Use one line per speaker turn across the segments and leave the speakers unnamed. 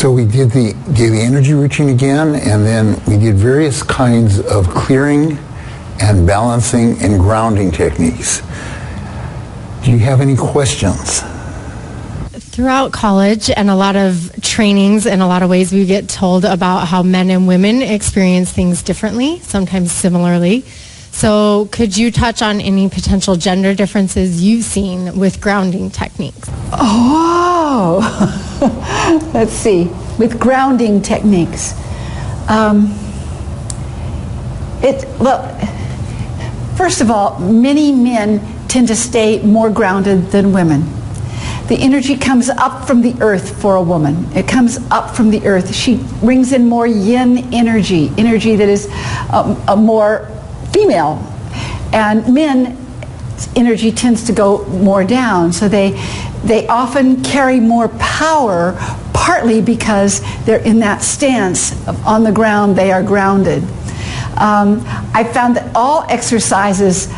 So we did the energy routine again, and then we did various kinds of clearing and balancing and grounding techniques. Do you have any questions?
Throughout college and a lot of trainings, in a lot of ways we get told about how men and women experience things differently, sometimes similarly. So could you touch on any potential gender differences you've seen with grounding techniques?
Oh, let's see. With grounding techniques. First of all, many men tend to stay more grounded than women. The energy comes up from the earth for a woman. It comes up from the earth. She brings in more yin energy that is a more female. And men, energy tends to go more down. So they often carry more power, partly because they're in that stance of on the ground, they are grounded. I found that all exercises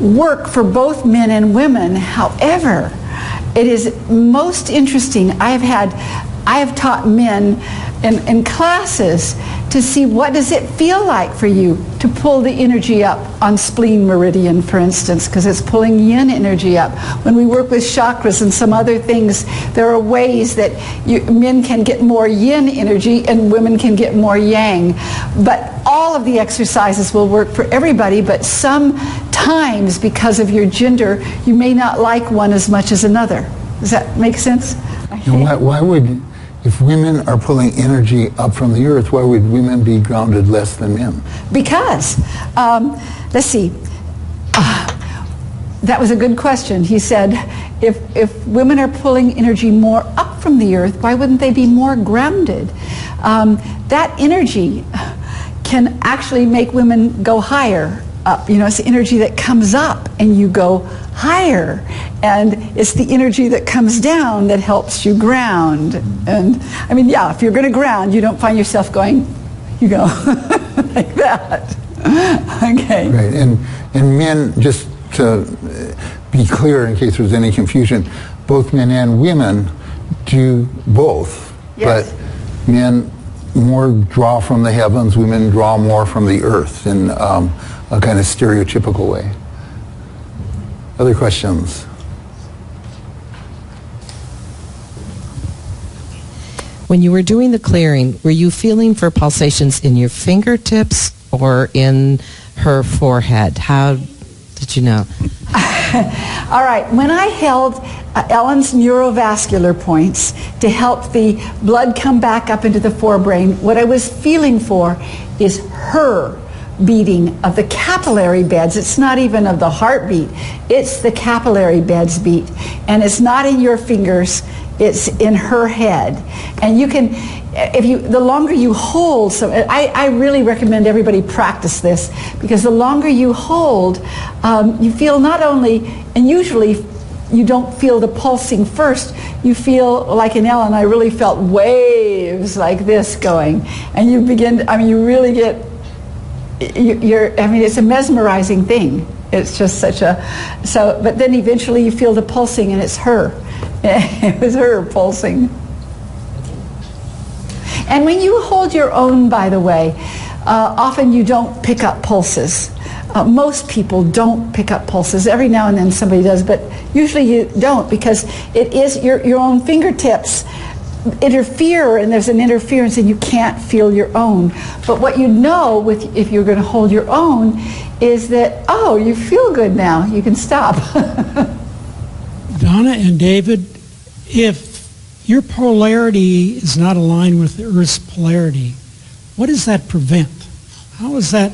work for both men and women. However, it is most interesting. I have taught men in classes to see what does it feel like for you to pull the energy up on spleen meridian, for instance, because it's pulling yin energy up. When we work with chakras and some other things, there are ways that men can get more yin energy and women can get more yang. But all of the exercises will work for everybody, but sometimes because of your gender, you may not like one as much as another. Does that make sense?
Why would, if women are pulling energy up from the earth, why would women be grounded less than men?
Because, let's see, that was a good question. He said, if women are pulling energy more up from the earth, why wouldn't they be more grounded? That energy can actually make women go higher up. You know, it's the energy that comes up and you go higher, and it's the energy that comes down that helps you ground. And I mean, yeah, if you're going to ground, you don't find yourself going, you go like that. Okay.
Right, and men, just to be clear in case there's any confusion, both men and women do both.
Yes.
But men more draw from the heavens, women draw more from the earth in a kind of stereotypical way. Other questions?
When you were doing the clearing, were you feeling for pulsations in your fingertips or in her forehead? How did you know?
All right, when I held Ellen's neurovascular points to help the blood come back up into the forebrain, what I was feeling for is her beating of the capillary beds. It's not even of the heartbeat, it's the capillary beds beat. And it's not in your fingers, it's in her head. And you can, the longer you hold, so I really recommend everybody practice this, because the longer you hold, you feel not only, and usually you don't feel the pulsing first, you feel like in Ellen, I really felt waves like this going. And you begin, I mean, you really get, I mean, it's a mesmerizing thing. It's just such a, but then eventually you feel the pulsing and it's her. It was her pulsing. And when you hold your own, by the way, often you don't pick up pulses. Most people don't pick up pulses. Every now and then somebody does, but usually you don't, because it is your own fingertips interfere, and there's an interference and you can't feel your own. But what you know if you're going to hold your own is that, oh, you feel good now, you can stop.
Donna and David, if your polarity is not aligned with the Earth's polarity, what does that prevent? How is that,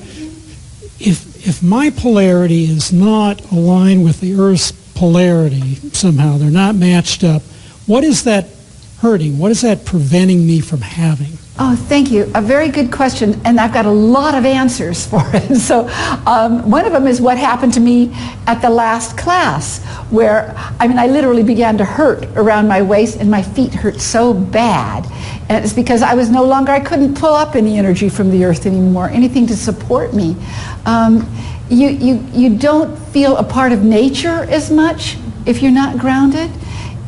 if my polarity is not aligned with the Earth's polarity somehow, they're not matched up, what is that hurting? What is that preventing me from having?
Oh, thank you. A very good question, and I've got a lot of answers for it. So one of them is what happened to me at the last class, where, I mean, I literally began to hurt around my waist, and my feet hurt so bad. And it's because I was I couldn't pull up any energy from the earth anymore, anything to support me. You don't feel a part of nature as much if you're not grounded.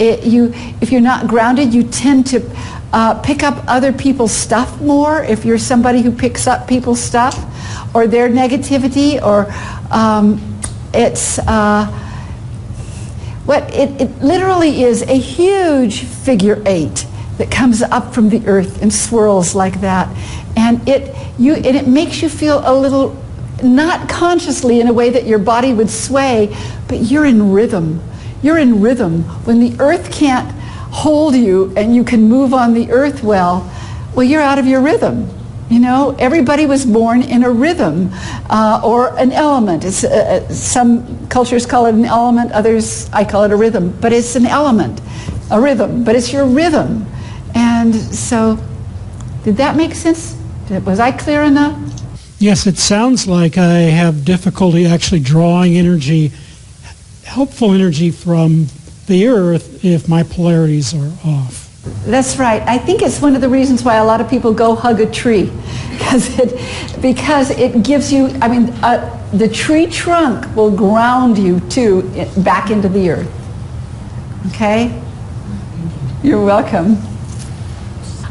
If you're not grounded, you tend to pick up other people's stuff more, if you're somebody who picks up people's stuff or their negativity, or it literally is a huge figure 8 that comes up from the earth and swirls like that, and it makes you feel a little, not consciously in a way that your body would sway, but you're in rhythm. You're in rhythm. When the earth can't hold you and you can move on the earth well, you're out of your rhythm. You know, everybody was born in a rhythm or an element. It's, some cultures call it an element, others, I call it a rhythm, but it's an element, a rhythm, but it's your rhythm. And so, did that make sense? Was I clear enough?
Yes, it sounds like I have difficulty actually drawing energy, helpful energy from the earth if my polarities are off.
That's right. I think it's one of the reasons why a lot of people go hug a tree, because it gives you, I mean, the tree trunk will ground you too back into the earth. Okay? You're welcome.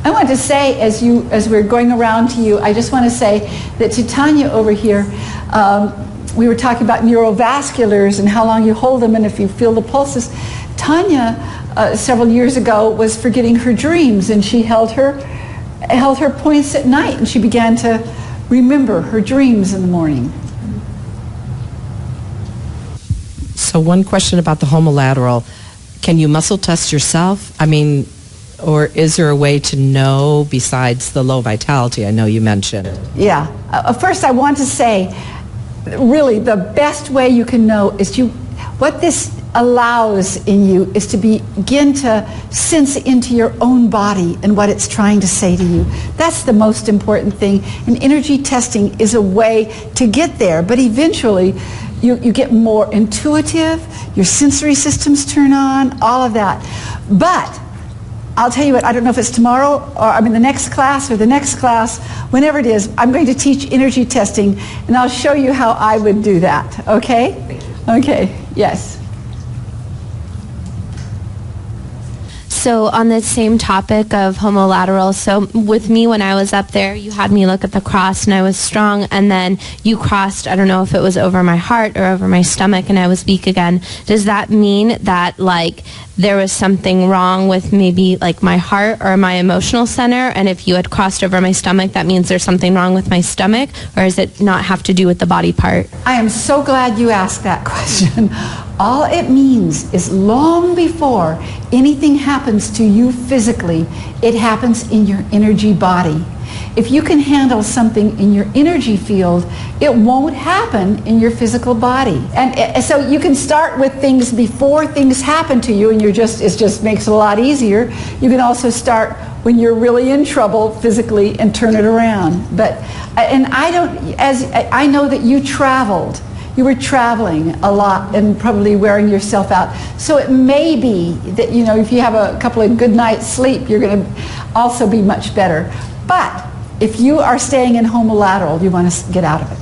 I want to say, as we're going around to you, I just want to say that to Tanya over here, we were talking about neurovasculars and how long you hold them and if you feel the pulses. Tanya, several years ago, was forgetting her dreams, and she held her points at night, and she began to remember her dreams in the morning.
So one question about the homolateral. Can you muscle test yourself? I mean, or is there a way to know besides the low vitality I know you mentioned?
Yeah. First, I want to say, really, the best way you can know is what this allows in you is to begin to sense into your own body and what it's trying to say to you. That's the most important thing. And energy testing is a way to get there. But eventually, you get more intuitive, your sensory systems turn on, all of that. But I'll tell you what, I don't know if it's tomorrow or the next class or the next class, whenever it is, I'm going to teach energy testing, and I'll show you how I would do that, okay? Okay, yes.
So on the same topic of homolateral, so with me when I was up there, you had me look at the cross and I was strong, and then you crossed, I don't know if it was over my heart or over my stomach, and I was weak again. Does that mean that like there was something wrong with maybe like my heart or my emotional center, and if you had crossed over my stomach, that means there's something wrong with my stomach, or does it not have to do with the body part?
I am so glad you asked that question. All it means is long before anything happens to you physically, it happens in your energy body. If you can handle something in your energy field, it won't happen in your physical body. And so you can start with things before things happen to you, and it just makes it a lot easier. You can also start when you're really in trouble physically and turn it around. I know that you traveled. You were traveling a lot and probably wearing yourself out. So it may be that, if you have a couple of good nights sleep, you're going to also be much better. But if you are staying in homolateral, you want to get out of it.